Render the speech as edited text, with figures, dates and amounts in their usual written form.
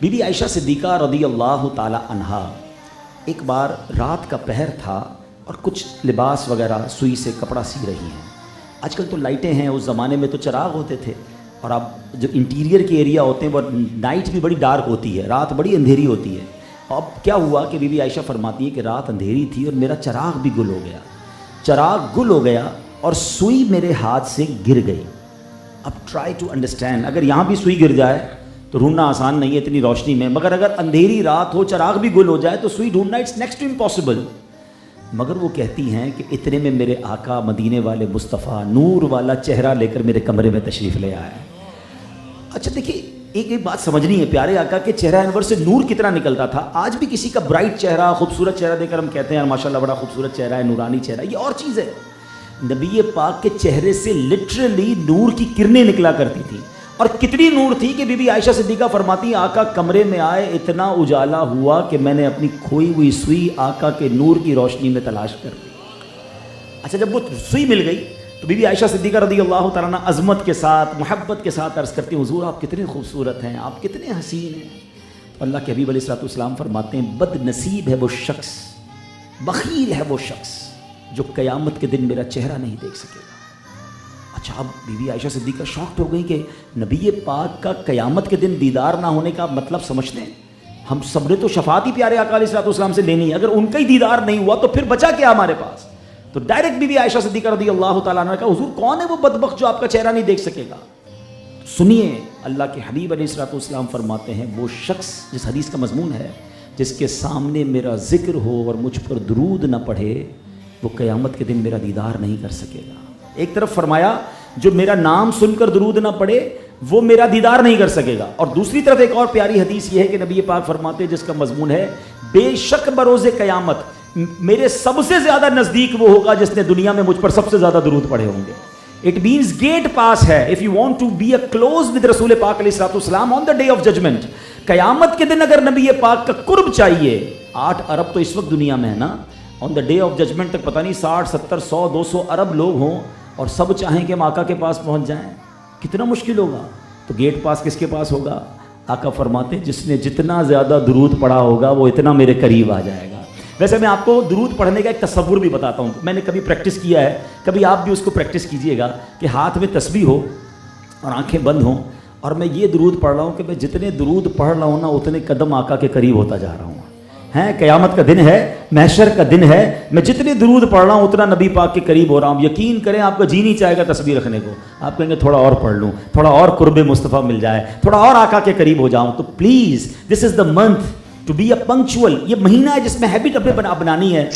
Be Bibi Aisha صدیقہ رضی اللہ تعالی عنہا ایک بار رات کا پہر تھا اور کچھ لباس وغیرہ سوئی سے کپڑا سی رہی ہیں. آج کل تو لائٹیں ہیں، اس زمانے میں تو چراغ ہوتے تھے، اور اب جو انٹیریئر کے ایریا ہوتے ہیں وہ نائٹ بھی بڑی ڈارک ہوتی ہے، رات بڑی اندھیری ہوتی ہے. اب کیا ہوا کہ بی بی عائشہ فرماتی ہے کہ رات اندھیری تھی اور میرا چراغ بھی گل ہو گیا، چراغ گل ہو گیا اور سوئی میرے ہاتھ سے گر گئی. اب ٹرائی ٹو انڈرسٹینڈ، اگر یہاں بھی سوئی گر جائے تو ڈھونڈنا آسان نہیں ہے اتنی روشنی میں، مگر اگر اندھیری رات ہو چراغ بھی گل ہو جائے تو سوئی ڈھونڈنا اٹس نیکسٹ ٹو امپاسبل. مگر وہ کہتی ہیں کہ اتنے میں میرے آقا مدینے والے مصطفیٰ نور والا چہرہ لے کر میرے کمرے میں تشریف لے آئے. اچھا دیکھیے، ایک بات سمجھنی ہے، پیارے آقا کے چہرہ انور سے نور کتنا نکلتا تھا. آج بھی کسی کا برائٹ چہرہ، خوبصورت چہرہ دیکھ کر ہم کہتے ہیں ماشاءاللہ بڑا خوبصورت چہرہ ہے، نورانی چہرہ، یہ اور چیز ہے. نبی پاک کے چہرے سے لٹرلی نور کی کرنیں نکلا کرتی تھی، اور کتنی نور تھی کہ بی بی عائشہ صدیقہ فرماتی آقا کمرے میں آئے، اتنا اجالا ہوا کہ میں نے اپنی کھوئی ہوئی سوئی آقا کے نور کی روشنی میں تلاش کر لی. اچھا جب وہ سوئی مل گئی تو بی بی عائشہ صدیقہ رضی اللہ تعالیٰ عنہ عظمت کے ساتھ، محبت کے ساتھ عرض کرتی ہیں حضور آپ کتنے خوبصورت ہیں، آپ کتنے حسین ہیں. تو اللہ کے حبیب علیہ الصلوۃ والسلام فرماتے ہیں بد نصیب ہے وہ شخص، بخیل ہے وہ شخص جو قیامت کے دن میرا چہرہ نہیں دیکھ سکے گا. اچھا اب بی بی عائشہ صدیقہ شاکڈ ہو گئی کہ نبی پاک کا قیامت کے دن دیدار نہ ہونے کا مطلب سمجھتے ہیں. ہم سب نے تو شفاعت ہی پیارے آقا علیہ الصلوۃ والسلام سے لینی ہے، اگر ان کا ہی دیدار نہیں ہوا تو پھر بچا کیا ہمارے پاس. تو ڈائریکٹ بی بی عائشہ صدیقہ رضی اللہ تعالیٰ عنہ کا حضور کون ہے وہ بدبخت جو آپ کا چہرہ نہیں دیکھ سکے گا. سنیے اللہ کے حبیب علیہ الصلوۃ والسلام فرماتے ہیں وہ شخص، جس حدیث کا مضمون ہے، جس کے سامنے میرا ذکر ہو اور مجھ پر درود نہ پڑھے وہ قیامت کے دن میرا دیدار نہیں کر سکے گا. ایک طرف فرمایا جو میرا نام سن کر درود نہ پڑھے وہ میرا دیدار نہیں کر سکے گا، اور دوسری طرف ایک اور پیاری حدیث یہ ہے کہ نبی پاک فرماتے ہیں جس کا مضمون ہے بے شک بروز قیامت میرے سب سے زیادہ نزدیک وہ ہوگا جس نے دنیا میں مجھ پر سب سے زیادہ درود پڑھے ہوں گے. اٹ مینس گیٹ پاس ہے if you want to be a close with رسول پاک علیہ الصلوۃ والسلام on the day of judgment. قیامت کے دن اگر نبی پاک کا قرب چاہیے، 8 ارب تو اس وقت دنیا میں ہے نا، on the day of judgment تک پتہ نہیں 60 70 100 200 ارب لوگ ہوں اور سب چاہیں کہ ہم آقا کے پاس پہنچ جائیں، کتنا مشکل ہوگا. تو گیٹ پاس کس کے پاس ہوگا؟ آقا فرماتے جس نے جتنا زیادہ درود پڑھا ہوگا وہ اتنا میرے قریب آ جائے گا. ویسے میں آپ کو درود پڑھنے کا ایک تصور بھی بتاتا ہوں، میں نے کبھی پریکٹس کیا ہے، کبھی آپ بھی اس کو پریکٹس کیجئے گا کہ ہاتھ میں تسبیح ہو اور آنکھیں بند ہوں اور میں یہ درود پڑھ رہا ہوں کہ میں جتنے درود پڑھ رہا ہوں نا اتنے قدم آقا کے قریب ہوتا جا رہا ہوں. ہیں قیامت کا دن ہے، محشر کا دن ہے، میں جتنے درود پڑھ رہا ہوں اتنا نبی پاک کے قریب ہو رہا ہوں. یقین کریں آپ کا جی نہیں چاہے گا تسبیح رکھنے کو، آپ کہیں گے تھوڑا اور پڑھ لوں، تھوڑا اور قرب مصطفیٰ مل جائے، تھوڑا اور آقا کے قریب ہو جاؤں. تو please this is the month to be a punctual. یہ مہینہ ہے جس میں ہیبٹ اپنے بنانی ہے